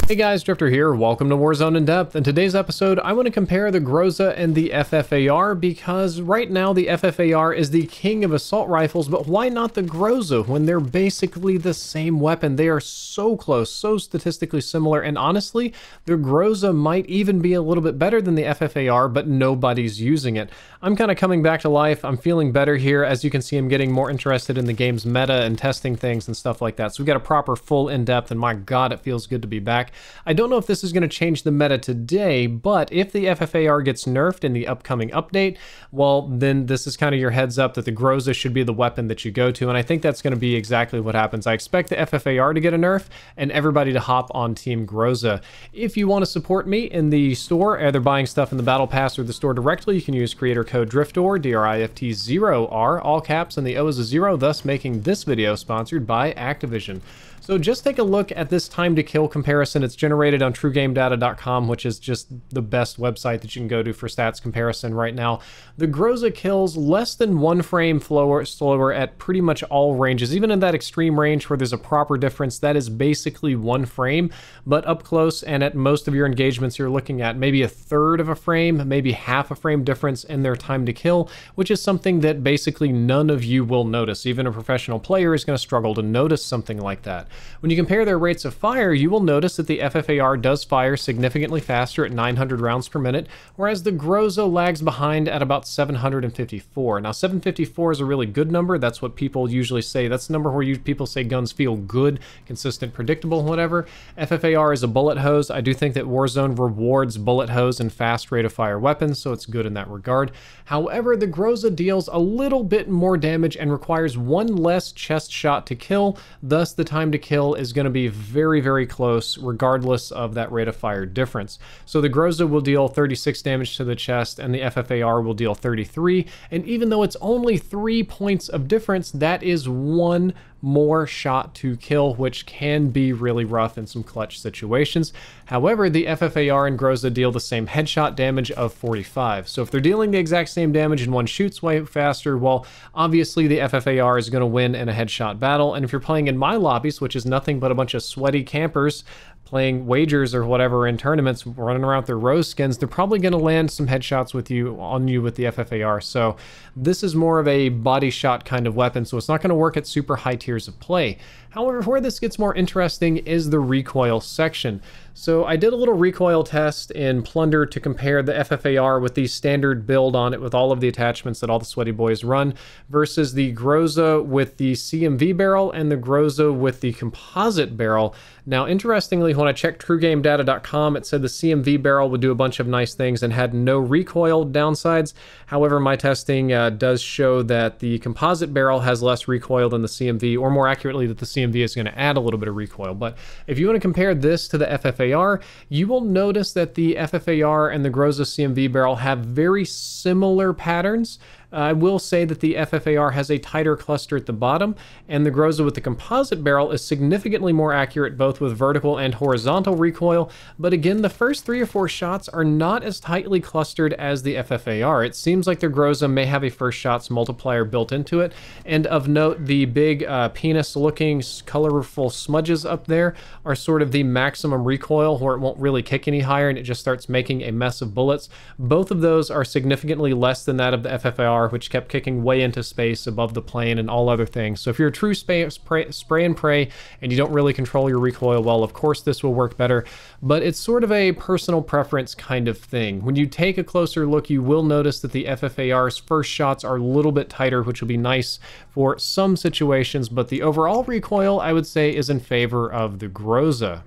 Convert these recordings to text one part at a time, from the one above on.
Hey guys, Drifter here. Welcome to Warzone in Depth. In today's episode, I want to compare the Groza and the FFAR because right now the FFAR is the king of assault rifles, but why not the Groza when they're basically the same weapon? They are so close, so statistically similar, and honestly, the Groza might even be a little bit better than the FFAR, but nobody's using it. I'm kind of coming back to life. I'm feeling better here. As you can see, I'm getting more interested in the game's meta and testing things and stuff like that. So we've got a proper full in-depth, and my god, it feels good to be back. I don't know if this is going to change the meta today, but if the FFAR gets nerfed in the upcoming update, well, then this is kind of your heads up that the Groza should be the weapon that you go to, and I think that's going to be exactly what happens. I expect the FFAR to get a nerf and everybody to hop on Team Groza. If you want to support me in the store, either buying stuff in the Battle Pass or the store directly, you can use creator code DRIFTOR, DRIFT0R, all caps, and the O is a 0, thus making this video sponsored by Activision. So just take a look at this time to kill comparison. It's generated on TrueGameData.com, which is just the best website that you can go to for stats comparison right now. The Groza kills less than 1 frame slower at pretty much all ranges. Even in that extreme range where there's a proper difference, that is basically 1 frame. But up close and at most of your engagements, you're looking at maybe a third of a frame, maybe half a frame difference in their time to kill, which is something that basically none of you will notice. Even a professional player is going to struggle to notice something like that. When you compare their rates of fire, you will notice that the FFAR does fire significantly faster at 900 rounds per minute, whereas the Groza lags behind at about 754. Now, 754 is a really good number. That's what people usually say. That's the number where people say guns feel good, consistent, predictable, whatever. FFAR is a bullet hose. I do think that Warzone rewards bullet hose and fast rate of fire weapons, so it's good in that regard. However, the Groza deals a little bit more damage and requires 1 less chest shot to kill, thus the time to kill is going to be very, very close regardless of that rate of fire difference. So the Groza will deal 36 damage to the chest and the FFAR will deal 33, and even though it's only 3 points of difference, that is 1 more shot to kill, which can be really rough in some clutch situations. However, the FFAR and Groza deal the same headshot damage of 45. So if they're dealing the exact same damage and one shoots way faster, well, obviously the FFAR is going to win in a headshot battle. And if you're playing in my lobbies, which is nothing but a bunch of sweaty campers playing wagers or whatever in tournaments, running around with their rose skins, they're probably going to land some headshots with you with the FFAR. So this is more of a body shot kind of weapon, so it's not going to work at super high tiers of play. However, where this gets more interesting is the recoil section. So I did a little recoil test in Plunder to compare the FFAR with the standard build on it with all of the attachments that all the sweaty boys run versus the Groza with the CMV barrel and the Groza with the composite barrel. Now, interestingly, when I checked TrueGameData.com, it said the CMV barrel would do a bunch of nice things and had no recoil downsides. However, my testing does show that the composite barrel has less recoil than the CMV, or more accurately, that the CMV is going to add a little bit of recoil. But if you want to compare this to the FFAR, you will notice that the FFAR and the Groza CMV barrel have very similar patterns. I will say that the FFAR has a tighter cluster at the bottom, and the Groza with the composite barrel is significantly more accurate both with vertical and horizontal recoil, but again, the first 3 or 4 shots are not as tightly clustered as the FFAR. It seems like the Groza may have a first shots multiplier built into it, and of note, the big penis-looking colorful smudges up there are sort of the maximum recoil where it won't really kick any higher and it just starts making a mess of bullets. Both of those are significantly less than that of the FFAR, which kept kicking way into space above the plane and all other things. So if you're a true spray and pray and you don't really control your recoil well, of course this will work better, but it's sort of a personal preference kind of thing. When you take a closer look, you will notice that the FFAR's first shots are a little bit tighter, which will be nice for some situations, but the overall recoil, I would say, is in favor of the Groza.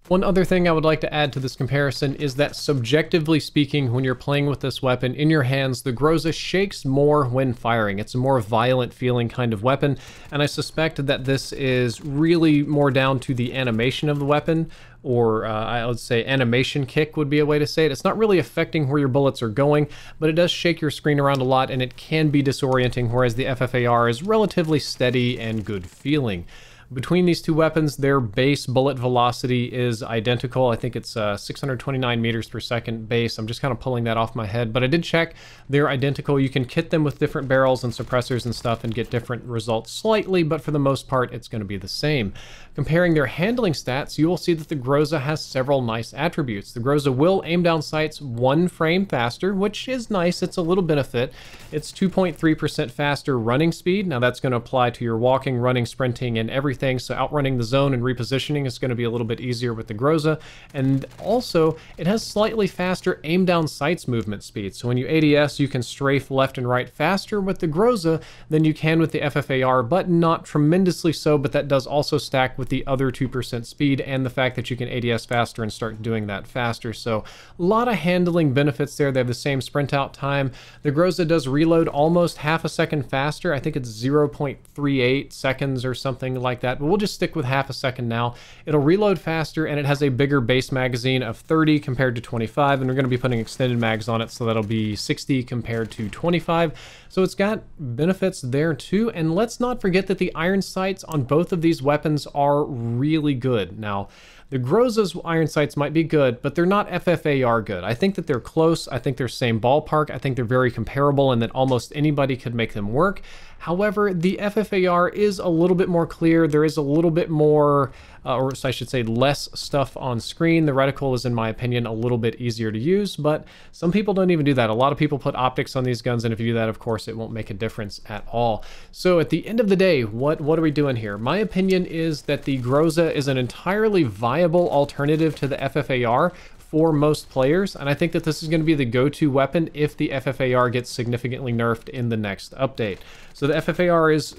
One other thing I would like to add to this comparison is that subjectively speaking, when you're playing with this weapon in your hands, the Groza shakes more when firing. It's a more violent feeling kind of weapon, and I suspect that this is really more down to the animation of the weapon, or I would say animation kick would be a way to say it. It's not really affecting where your bullets are going, but it does shake your screen around a lot and it can be disorienting, whereas the FFAR is relatively steady and good feeling. Between these two weapons, their base bullet velocity is identical. I think it's 629 meters per second base. I'm just kind of pulling that off my head, but I did check. They're identical. You can kit them with different barrels and suppressors and stuff and get different results slightly, but for the most part, it's going to be the same. Comparing their handling stats, you will see that the Groza has several nice attributes. The Groza will aim down sights 1 frame faster, which is nice. It's a little benefit. It's 2.3% faster running speed. Now that's going to apply to your walking, running, sprinting, and everything. So outrunning the zone and repositioning is going to be a little bit easier with the Groza. And also, it has slightly faster aim down sights movement speed. So when you ADS, you can strafe left and right faster with the Groza than you can with the FFAR, but not tremendously so. But that does also stack with the other 2% speed and the fact that you can ADS faster and start doing that faster. So a lot of handling benefits there. They have the same sprint out time. The Groza does reload almost half a second faster. I think it's 0.38 seconds or something like that, but we'll just stick with half a second now. It'll reload faster, and it has a bigger base magazine of 30 compared to 25, and we're going to be putting extended mags on it, so that'll be 60 compared to 25. So it's got benefits there too, and let's not forget that the iron sights on both of these weapons are really good. Now, the Groza's iron sights might be good, but they're not FFAR good. I think that they're close. I think they're same ballpark. I think they're very comparable and that almost anybody could make them work. However, the FFAR is a little bit more clear. There is a little bit more, or I should say less stuff on screen. The reticle is, in my opinion, a little bit easier to use, but some people don't even do that. A lot of people put optics on these guns, and if you do that, of course, it won't make a difference at all. So at the end of the day, what are we doing here? My opinion is that the Groza is an entirely viable alternative to the FFAR for most players, and I think that this is going to be the go-to weapon if the FFAR gets significantly nerfed in the next update. So the FFAR is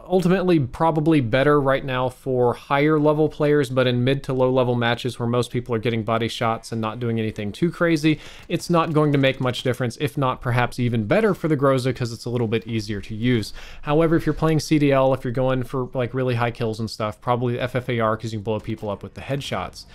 ultimately probably better right now for higher level players, but in mid to low level matches where most people are getting body shots and not doing anything too crazy, it's not going to make much difference, if not perhaps even better for the Groza because it's a little bit easier to use. However, if you're playing CDL, if you're going for like really high kills and stuff, probably the FFAR because you can blow people up with the headshots.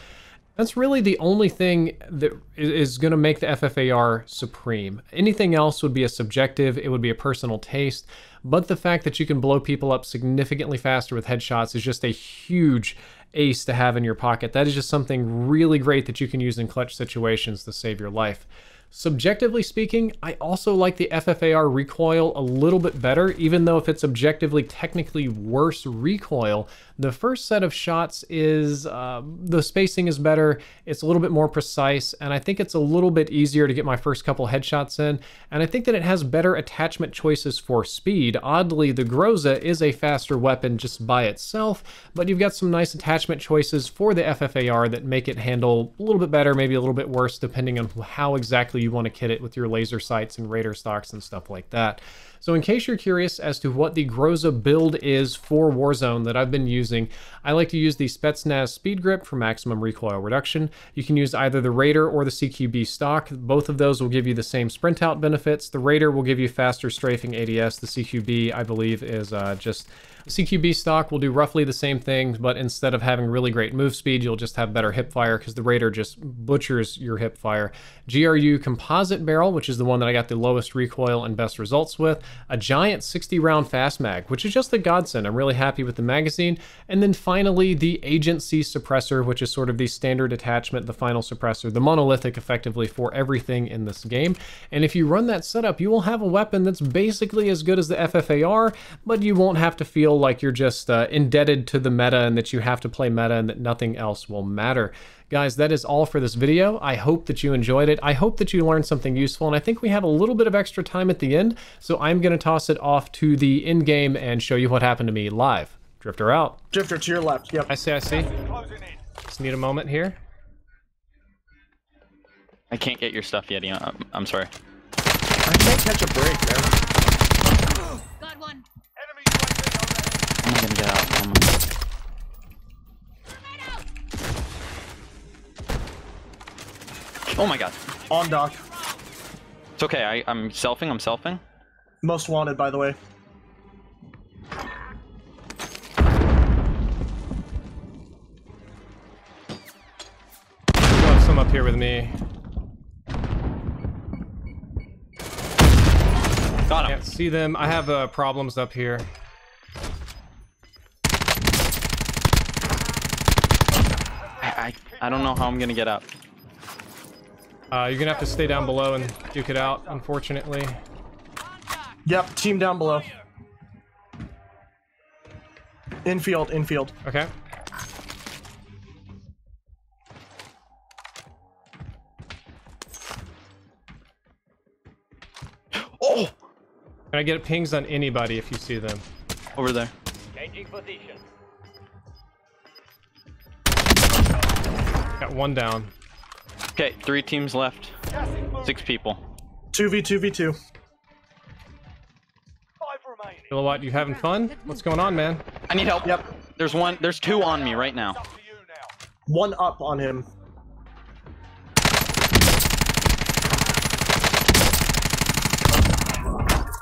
That's really the only thing that is going to make the FFAR supreme. Anything else would be a subjective, it would be a personal taste, but the fact that you can blow people up significantly faster with headshots is just a huge ace to have in your pocket. That is just something really great that you can use in clutch situations to save your life. Subjectively speaking, I also like the FFAR recoil a little bit better, even though if it's objectively technically worse recoil, the first set of shots is, the spacing is better, it's a little bit more precise, and I think it's a little bit easier to get my first couple headshots in, and I think that it has better attachment choices for speed. Oddly, the Groza is a faster weapon just by itself, but you've got some nice attachment choices for the FFAR that make it handle a little bit better, maybe a little bit worse, depending on how exactly you want to kit it with your laser sights and radar stocks and stuff like that. So in case you're curious as to what the Groza build is for Warzone that I've been using, I like to use the Spetsnaz Speed Grip for maximum recoil reduction. You can use either the Raider or the CQB stock. Both of those will give you the same sprint out benefits. The Raider will give you faster strafing ADS. The CQB, I believe, is just... CQB stock will do roughly the same thing, but instead of having really great move speed, you'll just have better hip fire because the Raider just butchers your hip fire. GRU composite barrel, which is the one that I got the lowest recoil and best results with. A giant 60-round fast mag, which is just a godsend. I'm really happy with the magazine. And then finally, the Agency suppressor, which is sort of the standard attachment, the final suppressor, the monolithic effectively for everything in this game. And if you run that setup, you will have a weapon that's basically as good as the FFAR, but you won't have to feel like you're just indebted to the meta and that you have to play meta and that nothing else will matter. Guys, that is all for this video. I hope that you enjoyed it. I hope that you learned something useful, and I think we have a little bit of extra time at the end, so I'm going to toss it off to the end game and show you what happened to me live. Drifter out. Drifter to your left, yep. I see. Just need a moment here. I can't get your stuff yet, Ian. I'm sorry. I can't catch a break, man. Got one. I'm not gonna get out. Oh my god. On dock. It's okay, I'm selfing. Most wanted, by the way. I have some up here with me. Got him. Can't see them. I have problems up here. I don't know how I'm gonna get up. You're gonna have to stay down below and duke it out, unfortunately. Yep, team down below. Infield, infield. Okay. Oh! Can I get pings on anybody if you see them? Over there. Changing position. Got one down. Okay, 3 teams left. 6 people. 2v2v2. 5 remaining. Kilowatt, you having fun? What's going on, man? I need help. Yep. There's 2 on me right now. Up to you now. One up on him.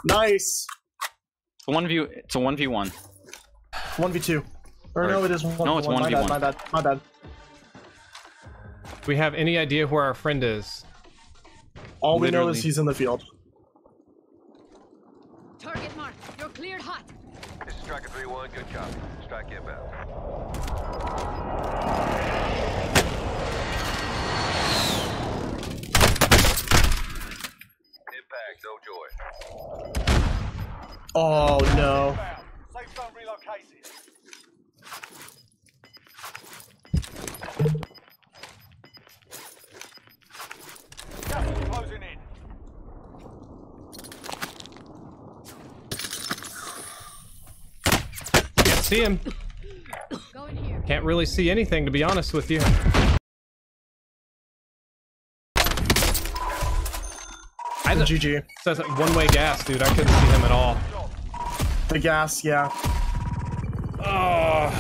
Nice. It's a 1v1. 1v2. Or no, it is 1v1. No, it's 1v1. My bad. My bad. Do we have any idea where our friend is? All we know Literally. is he's in the field. Target marked. You're cleared hot. This is Striker 3-1, good copy. Strike inbound. Impact, no joy. Oh no. Safe zone relocated. Gas is closing in. Can't see him. Go in here. Can't really see anything, to be honest with you. GG. Says that one-way gas, dude. I couldn't see him at all. The gas, yeah. Oh.